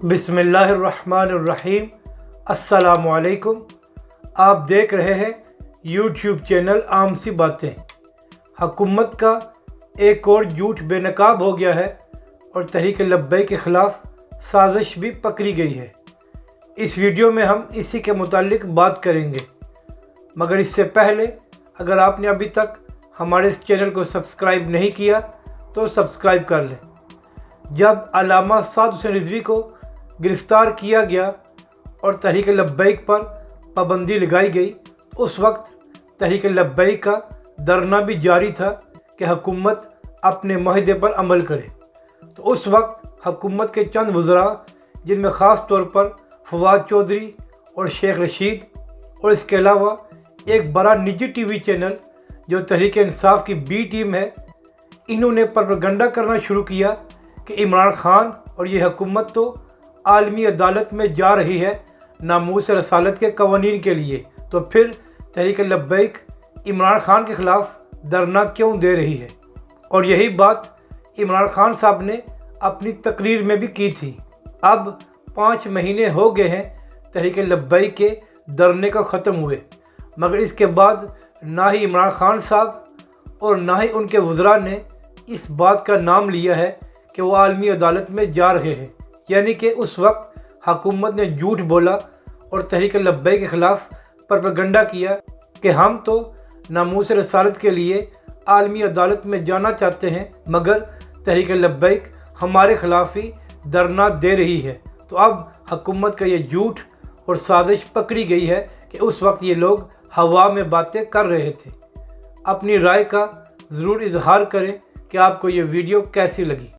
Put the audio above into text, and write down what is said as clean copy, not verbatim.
बिस्मिल्लाहिर्रहमानिर्रहीम। अस्सलामुअलैकुम। आप देख रहे हैं यूट्यूब चैनल आम सी बातें। हुकूमत का एक और झूठ बेनकाब हो गया है और तहरीक लब्बैक के ख़िलाफ़ साजिश भी पकड़ी गई है। इस वीडियो में हम इसी के मुतालिक बात करेंगे, मगर इससे पहले अगर आपने अभी तक हमारे इस चैनल को सब्सक्राइब नहीं किया तो सब्सक्राइब कर लें। जब अल्लामा साद हुसैन रिज़वी को गिरफ़्तार किया गया और तहरीक लब्बैक पर पाबंदी लगाई गई, उस वक्त तहरीक लब्बैक का धरना भी जारी था कि हुकूमत अपने मुआहदे पर अमल करे। तो उस वक्त हुकूमत के चंद वज़रा, जिनमें ख़ास तौर पर फवाद चौधरी और शेख रशीद, और इसके अलावा एक बड़ा निजी टीवी चैनल जो तहरीक इंसाफ की बी टीम है, इन्होंने प्रोपेगेंडा करना शुरू किया कि इमरान खान और ये हुकूमत तो आलमी अदालत में जा रही है नामूस रसालत के कवानीन के लिए, तो फिर तहरीक लब्बैक इमरान खान के ख़िलाफ़ धरना क्यों दे रही है। और यही बात इमरान खान साहब ने अपनी तकरीर में भी की थी। अब 5 महीने हो गए हैं तहरीक लब्बैक के धरने को ख़त्म हुए, मगर इसके बाद ना ही इमरान खान साहब और ना ही उनके वज़रा ने इस बात का नाम लिया है कि वो आलमी अदालत में जा रहे हैं। यानी कि उस वक्त हुकूमत ने झूठ बोला और तहरीक लब्बैक के ख़िलाफ़ प्रोपेगेंडा किया कि हम तो नामूस रसालत के लिए आलमी अदालत में जाना चाहते हैं, मगर तहरीक लब्बैक हमारे ख़िलाफ़ ही धरना दे रही है। तो अब हुकूमत का ये झूठ और साजिश पकड़ी गई है कि उस वक्त ये लोग हवा में बातें कर रहे थे। अपनी राय का ज़रूर इजहार करें कि आपको ये वीडियो कैसी लगी।